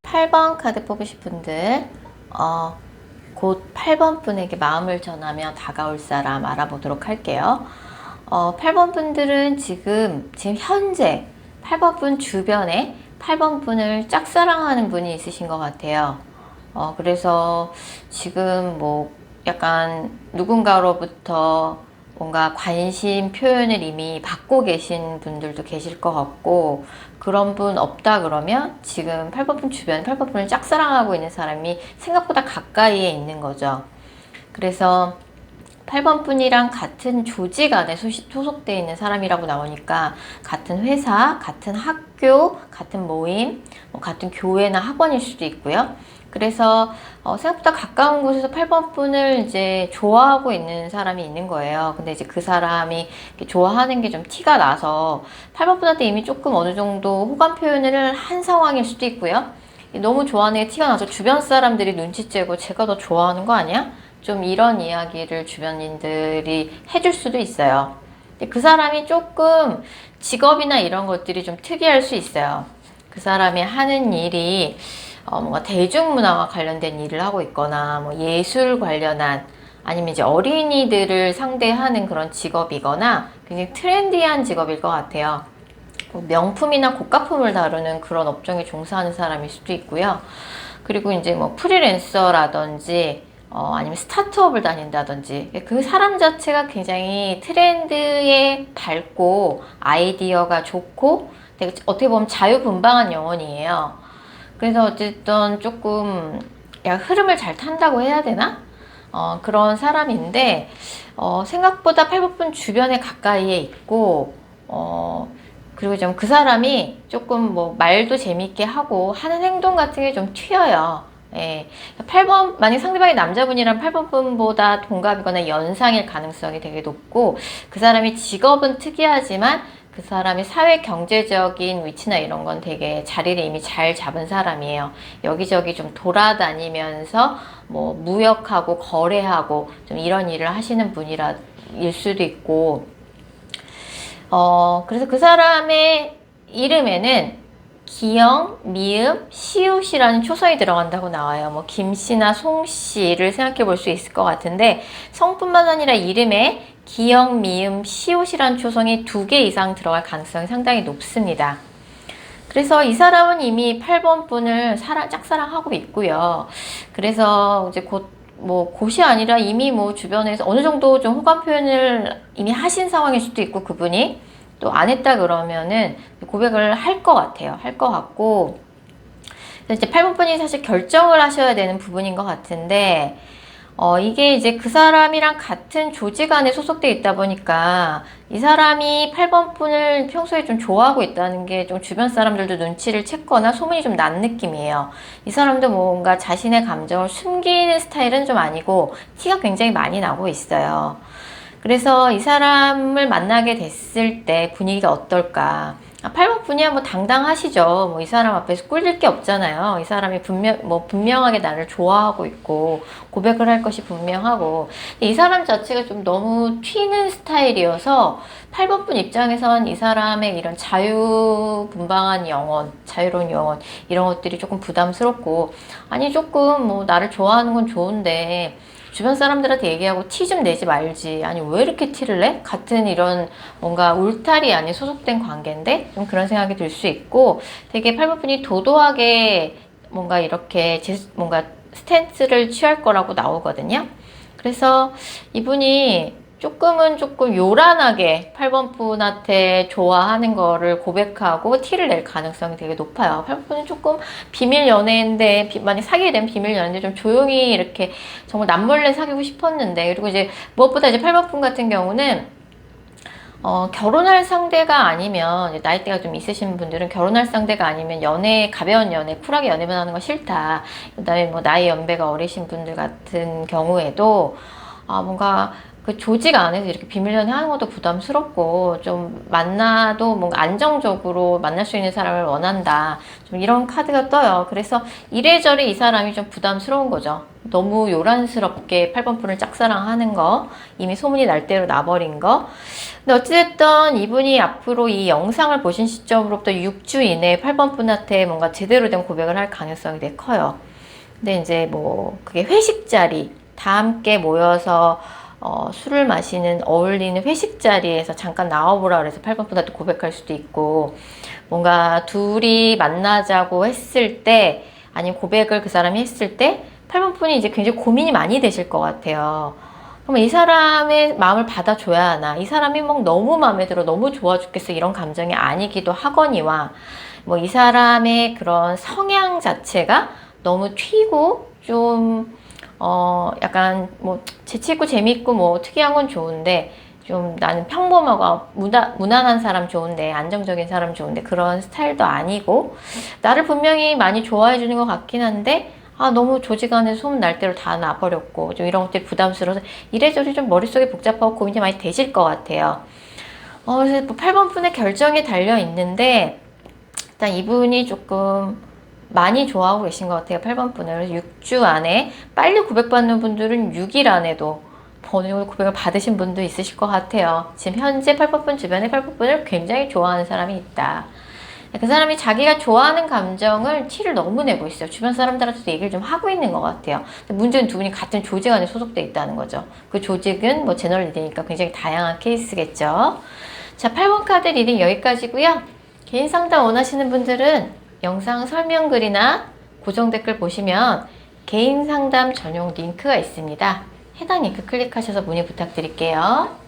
8번 카드 뽑으실 분들, 곧 8번 분에게 마음을 전하며 다가올 사람 알아보도록 할게요. 8번 분들은 지금 현재 8번 분 주변에 8번 분을 짝사랑하는 분이 있으신 것 같아요. 그래서 지금 뭐 약간 누군가로부터 뭔가 관심 표현을 이미 받고 계신 분들도 계실 것 같고, 그런 분 없다 그러면 지금 8번 분 주변에 8번 분을 짝사랑하고 있는 사람이 생각보다 가까이에 있는 거죠. 그래서 8번 분이랑 같은 조직 안에 소속되어 있는 사람이라고 나오니까 같은 회사, 같은 학교, 같은 모임, 같은 교회나 학원일 수도 있고요. 그래서 생각보다 가까운 곳에서 8번 분을 이제 좋아하고 있는 사람이 있는 거예요. 근데 이제 그 사람이 좋아하는 게 좀 티가 나서 8번 분한테 이미 조금 어느 정도 호감 표현을 한 상황일 수도 있고요. 너무 좋아하는 게 티가 나서 주변 사람들이 눈치채고 제가 더 좋아하는 거 아니야? 좀 이런 이야기를 주변인들이 해줄 수도 있어요. 근데 그 사람이 조금 직업이나 이런 것들이 좀 특이할 수 있어요. 그 사람이 하는 일이 뭔가 대중문화와 관련된 일을 하고 있거나, 뭐 예술 관련한, 아니면 이제 어린이들을 상대하는 그런 직업이거나 굉장히 트렌디한 직업일 것 같아요. 명품이나 고가품을 다루는 그런 업종에 종사하는 사람일 수도 있고요. 그리고 이제 뭐 프리랜서라든지 아니면 스타트업을 다닌다든지 그 사람 자체가 굉장히 트렌드에 밝고 아이디어가 좋고 되게 어떻게 보면 자유분방한 영혼이에요. 그래서 어쨌든 조금 흐름을 잘 탄다고 해야 되나? 그런 사람인데 생각보다 팔복분 주변에 가까이에 있고 그리고 좀 그 사람이 조금 뭐 말도 재밌게 하고 하는 행동 같은 게 좀 튀어요. 예. 8번, 만약 상대방이 남자분이란 8번 분보다 동갑이거나 연상일 가능성이 되게 높고, 그 사람이 직업은 특이하지만 그 사람이 사회 경제적인 위치나 이런 건 되게 자리를 이미 잘 잡은 사람이에요. 여기저기 좀 돌아다니면서 뭐 무역하고 거래하고 좀 이런 일을 하시는 일 수도 있고, 그래서 그 사람의 이름에는 기영, 미음, 시옷이라는 초성이 들어간다고 나와요. 뭐 김씨나 송씨를 생각해 볼 수 있을 것 같은데 성뿐만 아니라 이름에 기영, 미음, 시옷이라는 초성이 2개 이상 들어갈 가능성이 상당히 높습니다. 그래서 이 사람은 이미 8번 분을 짝사랑하고 있고요. 그래서 이제 곧이 아니라 이미 뭐 주변에서 어느 정도 좀 호감 표현을 이미 하신 상황일 수도 있고, 그분이 또 안 했다 그러면은 고백을 할 것 같아요. 할 것 같고, 이제 8번 분이 사실 결정을 하셔야 되는 부분인 것 같은데, 이게 이제 그 사람이랑 같은 조직 안에 소속돼 있다 보니까 이 사람이 8번 분을 평소에 좀 좋아하고 있다는 게 좀 주변 사람들도 눈치를 챘거나 소문이 좀 난 느낌이에요. 이 사람도 뭔가 자신의 감정을 숨기는 스타일은 좀 아니고 티가 굉장히 많이 나고 있어요. 그래서 이 사람을 만나게 됐을 때 분위기가 어떨까? 8번 분이야 뭐 당당하시죠. 뭐 이 사람 앞에서 꿀릴 게 없잖아요. 이 사람이 분명하게 나를 좋아하고 있고 고백을 할 것이 분명하고, 이 사람 자체가 좀 너무 튀는 스타일이어서 8번 분 입장에선 이 사람의 이런 자유분방한 영혼, 자유로운 영혼 이런 것들이 조금 부담스럽고, 아니 조금 뭐 나를 좋아하는 건 좋은데 주변 사람들한테 얘기하고 티 좀 내지 말지. 아니 왜 이렇게 티를 내? 같은 이런 뭔가 울타리 안에 소속된 관계인데 좀 그런 생각이 들 수 있고, 되게 8번 분이 도도하게 뭔가 이렇게 뭔가 스탠스를 취할 거라고 나오거든요. 그래서 이분이 조금 요란하게 8번 분한테 좋아하는 거를 고백하고 티를 낼 가능성이 되게 높아요. 8번 분은 조금 비밀 연애인데, 만약 사귀게 되면 비밀 연애인데 좀 조용히 이렇게 정말 남몰래 사귀고 싶었는데, 그리고 이제 무엇보다 이제 8번 분 같은 경우는 결혼할 상대가 아니면, 나이대가 좀 있으신 분들은 결혼할 상대가 아니면 가벼운 연애, 쿨하게 연애만 하는 거 싫다. 그 다음에 뭐 나이 연배가 어리신 분들 같은 경우에도 뭔가 그 조직 안에서 이렇게 비밀 연애 하는 것도 부담스럽고, 좀 만나도 뭔가 안정적으로 만날 수 있는 사람을 원한다. 좀 이런 카드가 떠요. 그래서 이래저래 이 사람이 좀 부담스러운 거죠. 너무 요란스럽게 8번 분을 짝사랑하는 거, 이미 소문이 날 대로 나버린 거. 근데 어찌됐든 이분이 앞으로 이 영상을 보신 시점으로부터 6주 이내에 8번 분한테 뭔가 제대로 된 고백을 할 가능성이 되게 커요. 근데 이제 뭐 그게 회식 자리, 다 함께 모여서 술을 마시는 어울리는 회식 자리에서 잠깐 나와보라 그래서 8번 분한테 고백할 수도 있고, 뭔가 둘이 만나자고 했을 때, 아니면 고백을 그 사람이 했을 때 8번 분이 이제 굉장히 고민이 많이 되실 것 같아요. 그럼 이 사람의 마음을 받아줘야 하나? 이 사람이 막 너무 마음에 들어, 너무 좋아 죽겠어, 이런 감정이 아니기도 하거니와, 뭐 이 사람의 그런 성향 자체가 너무 튀고 좀 약간 뭐 재치있고 재밌고 뭐 특이한 건 좋은데, 좀 나는 평범하고 무난한 사람 좋은데, 안정적인 사람 좋은데 그런 스타일도 아니고, 나를 분명히 많이 좋아해 주는 것 같긴 한데 너무 조직 안에 소문 날 대로 다 나버렸고, 좀 이런 것들이 부담스러워서 이래저래 좀 머릿속이 복잡하고 고민이 많이 되실 것 같아요. 그래서 8번 분의 결정에 달려 있는데, 일단 이분이 조금 많이 좋아하고 계신 것 같아요. 8번 분을 6주 안에, 빨리 고백받는 분들은 6일 안에도 어느 정도 고백을 받으신 분도 있으실 것 같아요. 지금 현재 8번 분 주변에 8번 분을 굉장히 좋아하는 사람이 있다. 그 사람이 자기가 좋아하는 감정을 티를 너무 내고 있어요. 주변 사람들한테도 얘기를 좀 하고 있는 것 같아요. 문제는 두 분이 같은 조직 안에 소속돼 있다는 거죠. 그 조직은 뭐 제너럴 리딩이니까 굉장히 다양한 케이스겠죠. 자, 8번 카드 리딩 여기까지고요. 개인 상담 원하시는 분들은 영상 설명글이나 고정 댓글 보시면 개인 상담 전용 링크가 있습니다. 해당 링크 클릭하셔서 문의 부탁드릴게요.